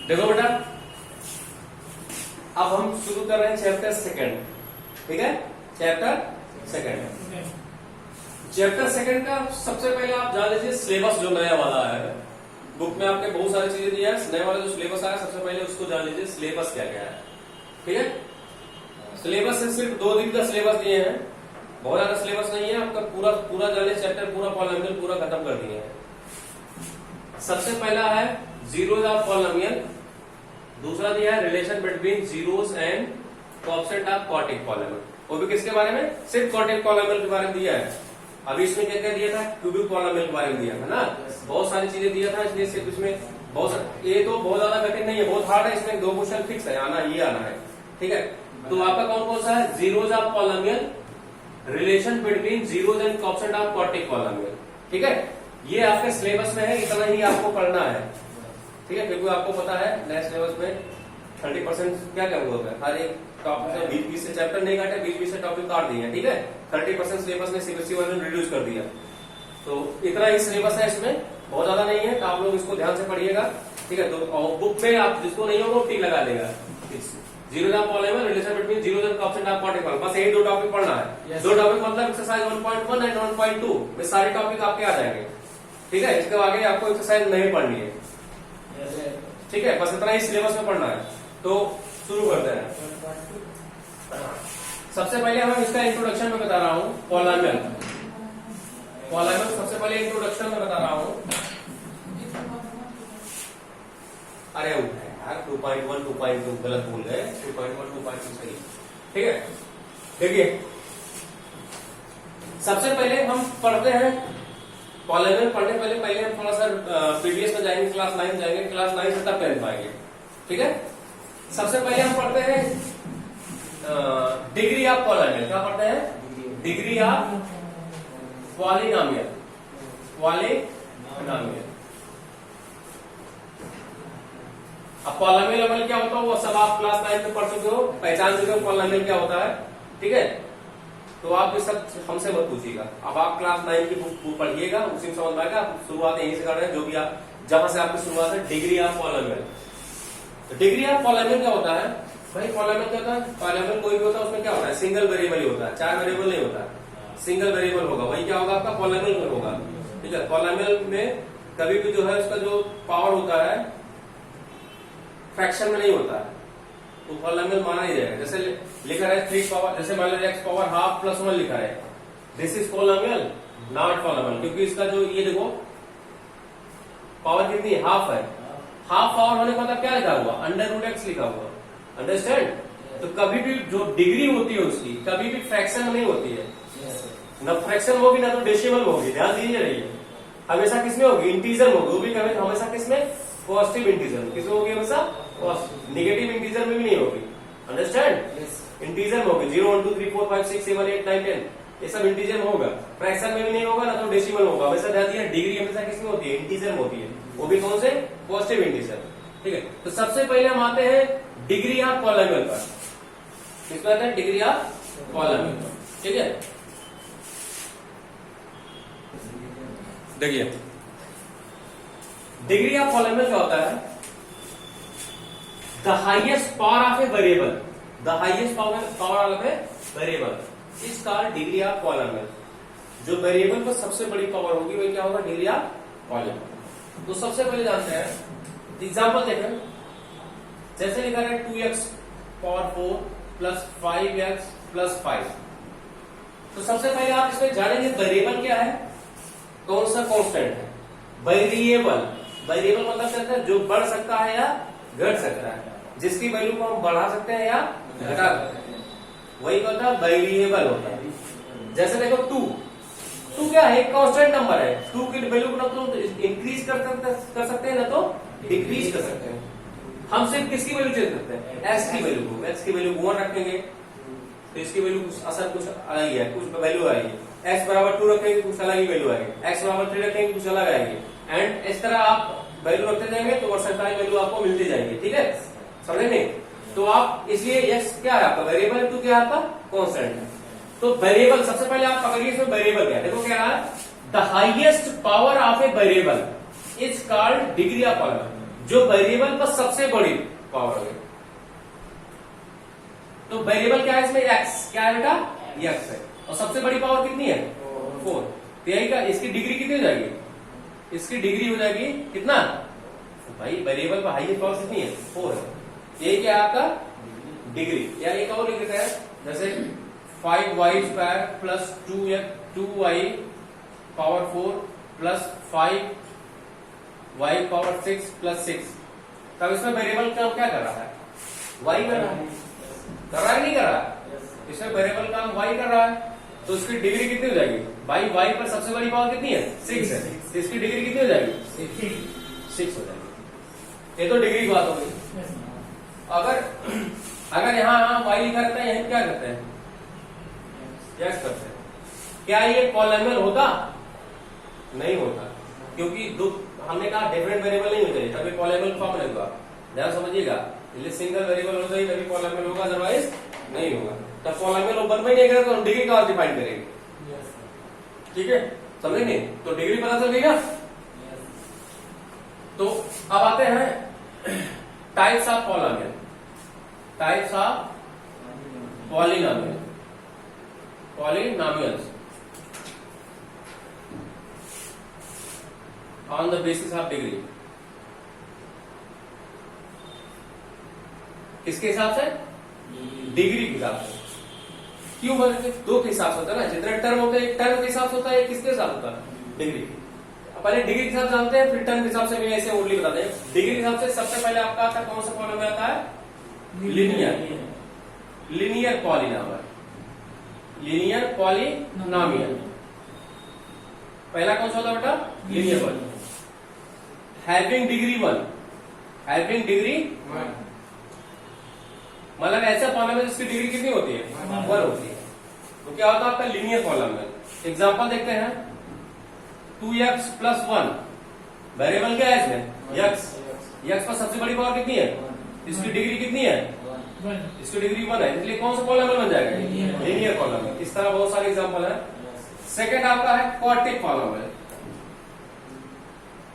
देखो बेटा, अब हम शुरू कर रहे हैं चैप्टर सेकंड। ठीक है, चैप्टर सेकंड। चैप्टर सेकंड का सबसे पहले आप जान लीजिए सिलेबस जो नया वाला है। बुक में आपके बहुत सारी चीजें दिया है, नए वाला जो सिलेबस आया सबसे पहले उसको जान लीजिए सिलेबस क्या क्या है। ठीक है, सिलेबस से सिर्फ 2 दिन का सिलेबस दिए हैं, बहुत ज्यादा सिलेबस नहीं है आपका। पूरा पूरा जाने चैप्टर पूरा पॉलिनोमियल पूरा खत्म कर दिए हैं। सबसे पहला है जीरोज ऑफ पॉलिनोमियल, दूसरा दिया है relation between zeros and coefficient of quadratic polynomial. वो भी किसके बारे में? सिर्फ क्वाड्रेटिक पॉलिनोमियल के बारे में दिया है। अभी इसमें क्या क्या दिया था? क्यूबिक पॉलिनोमियल के बारे में दिया था ना, बहुत सारी चीजें दिया था। इसलिए सिर्फ इसमें ये तो बहुत ज्यादा कठिन नहीं है, बहुत हार्ड है। इसमें 2 क्वेश्चन फिक्स है, आना ही आना है। ठीक है, तो आपका कौन कौन सा है? Zeros of polynomial, relation between zeros and coefficient of quadratic polynomial. ठीक है, ये आपके सिलेबस में है, इतना ही आपको पढ़ना है। ठीक है, क्योंकि आपको पता है नए सिलेबस में 30% क्या क्या हुआ है, हर एक टॉपिक से 20 से चैप्टर नहीं काटे, 20 से टॉपिक काट दिए। ठीक है, 30% सिलेबस में सीबीएसई वालों ने रिड्यूस कर दिया। तो इतना ही सिलेबस है, इसमें बहुत ज्यादा नहीं है, तो आप लोग इसको ध्यान से पढ़िएगा। ठीक है, तो बुक में आप जिसको नहीं होगा वो टिक लगा देगा। Zero of polynomial, relation between zeros and coefficient of quadratic polynomial, बस यही 2 टॉपिक पढ़ना है। 2 टॉपिक मतलब एक्सरसाइज 1.1 एंड 1.2 में सारे टॉपिक आपके आ जाएंगे। ठीक है, इसके आगे आपको एक्सरसाइज नहीं पढ़नी है। ठीक है, बस इतना ही सिलेबस में पढ़ना है। तो शुरू करते हैं। सबसे पहले हम इसका इंट्रोडक्शन में बता रहा हूं पॉलिनोमियल। सबसे पहले इंट्रोडक्शन में बता रहा हूं। अरे यार 2.1 2.2 गलत भूल गए, 2.1 2.2 सही। ठीक है, देखिए सबसे पहले हम पढ़ते हैं पॉलिनोमियल। पढ़ने पहले हम थोड़ा सा प्रीवियस में जाएंगे, क्लास 9 जाएंगे, क्लास 9 से तब 10 आएंगे। ठीक है, सबसे पहले हम पढ़ते हैं डिग्री ऑफ पॉलिनोमियल। क्या पढ़ते हैं? Degree of polynomial. अब पॉलिनोमियल क्या होता है वो सब आप क्लास 9 में पढ़ चुके हो, पहचान चुके हो पॉलिनोमियल क्या होता है। ठीक है, तो आप ये सब हमसे मत पूछिएगा। अब आप क्लास 9 की बुक पढ़िएगा, उसी में समझ पाएगा। आप शुरुआत यहीं से कर रहे हैं, जो भी आप जहां से आपकी शुरुआत है। Degree of polynomial. Degree of polynomial क्या होता है भाई? पॉलिनोमियल क्या होता है? पॉलिनोमियल कोई भी होता है उसमें क्या होता है? सिंगल वेरिएबल ही होता है, 4 वेरिएबल नहीं होता है, सिंगल वेरिएबल होगा। वही क्या होगा? आपका पॉलिनोमियल होगा। ठीक है, पॉलिनोमियल में कभी भी जो है उसका जो पावर होता है फ्रैक्शन में नहीं होता है, तो पॉलिनोमियल माना नहीं जाएगा। जैसे लिखा है 3 पावर, जैसे मान लीजिए x पावर हाफ प्लस 1 लिखा है, this is polynomial, not polynomial. क्योंकि इसका जो ये देखो पावर कितनी हाफ है, हाफ पावर होने का मतलब क्या लिखा हुआ? √x लिखा हुआ। अंडरस्टैंड? तो कभी भी जो डिग्री होती है उसकी कभी भी फ्रैक्शन नहीं होती है, न फ्रैक्शन होगी ना तो डेसिमल होगी। ध्यान दीजिए रहिए, हमेशा किसमें होगी? इंटीजर में होगी। वो भी कभी हमेशा किसमें? Positive integer. किसमें होगी? हमेशा नेगेटिव इंटीजर में भी नहीं होगी। अंडरस्टैंड? इंटीजर में होगी। 0 1 2 3 4 5 6 7 8 9 10 ये सब इंटीजर में होगा। फ्रैक्शन में भी नहीं होगा ना तो डेसिमल होगा। हमेशा ध्यान दिया, डिग्री हमेशा किसमें होती है? इंटीजर में होती है। वो भी कौन से? Positive integer. ठीक है, तो सबसे पहले हम आते हैं डिग्री ऑफ पॉलिनोमियल पर। किस पर आते हैं? डिग्री ऑफ पॉलिनोमियल पर। ठीक है, देखिए डिग्री ऑफ पॉलिनोमियल क्या होता है? The highest power of a variable, the highest power of a variable is called degree of polynomial. जो वेरिएबल पर सबसे बड़ी पावर होगी वही क्या होगा? Degree of polynomial. तो सबसे पहले जानते हैं, एग्जाम्पल देखें। जैसे लिखा है 2x power 4 plus 5x plus 5। तो सबसे पहले आप इसमें जानेंगे वेरिएबल क्या है, कौन सा कांस्टेंट है। वेरिएबल, वेरिएबल मतलब कहते हैं जो बढ़ सकता है या घट सकता है, जिसकी वैल्यू को हम बढ़ा सकते हैं या घटा सकते हैं, वही होता है वेरिएबल होता है। जैसे देखो 2 क्या है? एक कांस्टेंट नंबर है। 2 की वैल्यू को ना तो इंक्रीज कर सकते हैं ना तो डिक्रीज कर सकते हैं। हम सिर्फ किसकी वैल्यू चेंज करते हैं? x की वैल्यू को। x की वैल्यू 1 रखेंगे तो इसकी वैल्यू कुछ अलग ही है, कुछ वैल्यू आएगी। x बराबर 2 रखेंगे कुछ अलग ही वैल्यू आएगी, x बराबर 3 रखेंगे कुछ अलग आएगी। एंड इस तरह आप वैल्यू रखते जाएंगे तो वर्सेटाइल वैल्यू आपको मिलती जाएगी। ठीक है, समझेंगे? तो आप इसलिए x क्या है आपका? वेरिएबल है। 2 क्या है आपका? कांस्टेंट है। तो वेरिएबल सबसे पहले आप पकड़िए इसमें वेरिएबल क्या है। देखो क्या है? The highest power of a variable is called degree of polynomial. जो वेरिएबल पर सबसे बड़ी पावर है। तो वेरिएबल क्या है इसमें? एक्स। क्या है बेटा? एक्स है। और सबसे बड़ी पावर कितनी है? 4। तो यही का इसकी डिग्री कितनी हो जाएगी? इसकी डिग्री हो जाएगी कितना? तो भाई वेरिएबल पर हाईएस्ट पावर कितनी है? 4 है। यही क्या है आपका? डिग्री। या एक और लिख देते हैं, जैसे 5y² plus 2y power 4 plus 5y power 6 plus 6। तब इसमें वेरिएबल काम क्या कर रहा है? y कर रहा है। कर रहा है नहीं कर रहा है? इसमें वेरिएबल काम y कर रहा है। तो इसकी डिग्री कितनी हो जाएगी? भाई y पर सबसे बड़ी पावर कितनी है? 6 है। तो इसकी डिग्री कितनी हो जाएगी? 6 हो जाएगी। ये तो डिग्री की बात हो गई। अगर यहाँ y लिखा रहता है, यहीं क्या करते हैं? यस करते हैं। क्या ये पॉलिनोमियल होता? नहीं होता, क्योंकि दो हमने कहा डिफरेंट वेरिएबल नहीं होते तभी पॉलिनोमियल फॉर्म नहीं होगा। ध्यान समझिएगा, इसलिए सिंगल वेरिएबल होता ही तभी पॉलिनोमियल होगा, अदरवाइज नहीं होगा। तब पॉलिनोमियल ऊपर में नहीं करेगा तो हम डिग्री कहाँ डिफाइन करेंगे? ठीक है, समझे नहीं? तो डिग्री पता चल गई ना। तो अब आते हैं types of polynomial. Types of polynomial, polynomials on the basis of degree. किसके हिसाब से? डिग्री के हिसाब से। क्यों बोलेंगे? दो के हिसाब से होता है ना, जितने टर्म होते हैं एक टर्म के हिसाब से होता है, किसके हिसाब से होता है? डिग्री। पहले डिग्री के हिसाब से जानते हैं, फिर टर्म के हिसाब से भी ऐसे ओनली बताते हैं। डिग्री के हिसाब से सबसे पहले आपका आता है, कौन सा पॉलिनोमियल आता है? Linear. Linear polynomial. Linear polynomial पहला कौन सा होता है बेटा? Linear polynomial. Having degree 1। Having degree 1 मतलब ऐसा पॉलिनोमियल जिसकी डिग्री कितनी होती है? 1 होती है। तो क्या होता है आपका? Linear polynomial. एग्जांपल देखते हैं, 2x प्लस 1। वेरिएबल क्या है इसमें? x। x पर सबसे बड़ी पावर कितनी है? इसकी डिग्री कितनी है? इसकी डिग्री 1 है, इसलिए कौन सा पॉलिनोमियल बन जाएगा? Linear polynomial. इस तरह बहुत सारे एग्जांपल है। सेकंड आपका है क्वाड्रेटिक पॉलिनोमियल।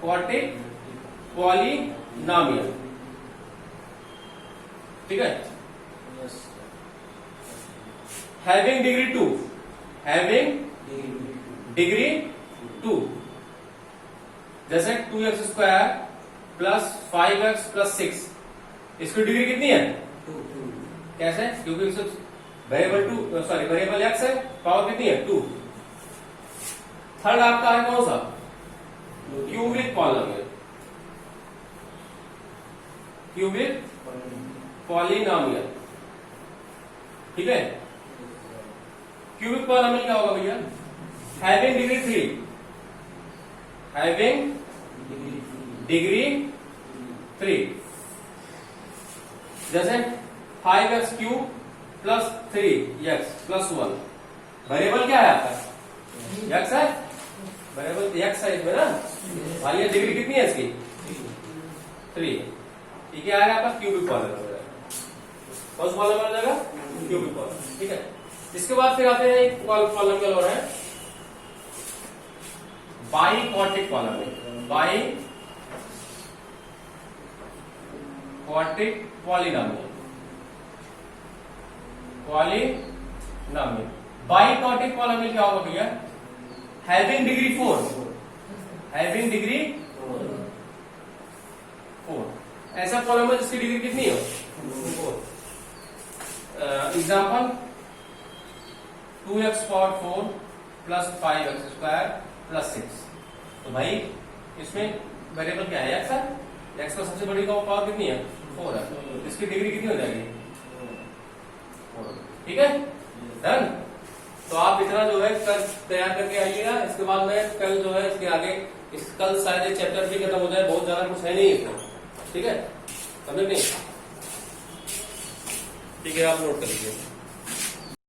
क्वाड्रेटिक पॉलिनोमियल, ठीक है। Having degree 2। हैविंग डिग्री 2 जैसे 2x² प्लस 5x प्लस 6। इसकी डिग्री कितनी है? 2। कैसे? क्योंकि वेरिएबल x है, पावर कितनी है? 2। थर्ड आपका है कौन सा? Cubic polynomial. क्यूबिक पॉलिनोमियल, ठीक है। क्यूबिक पॉलिनोमियल क्या होगा भैया? Having degree 3। हैविंग डिग्री 3 जैसे 5x³ plus 3x plus 1। Variable क्या है आपका? x है। वेरिएबल x है इसमें ना। भाई ये डिग्री कितनी है इसकी? 3। ये क्या आएगा आपका? Cubic polynomial. कौन सा पॉलिनोमियल आ जाएगा? क्यूबिक पॉलिनोमियल, ठीक है। इसके बाद फिर आते हैं एक पॉलिनोमियल और है बाइक्वाड्रिक पॉलिनोमियल। बाइक्वाड्रिक पॉलिनोमियल। बाइक्वाड्रिक पॉलिनोमियल क्या होगा भैया? Having degree 4। हैविंग डिग्री 4 ऐसा पॉलिनोमियल जिसकी डिग्री कितनी हो? 4। Example 2x power 4 plus 5x² plus 6। तो भाई इसमें वेरिएबल क्या है? x है। x का सबसे बड़ी पावर कितनी है? 4 है। इसकी डिग्री कितनी हो जाएगी? 4। ठीक है, डन। तो आप इतना जो है कर तैयार करके आइएगा। इसके बाद में कल जो है इसके आगे कल शायद चैप्टर भी खत्म हो जाए, बहुत ज्यादा कुछ है नहीं इसमें, ठीक है, समझ नहीं? ठीक है, आप नोट कर लीजिए।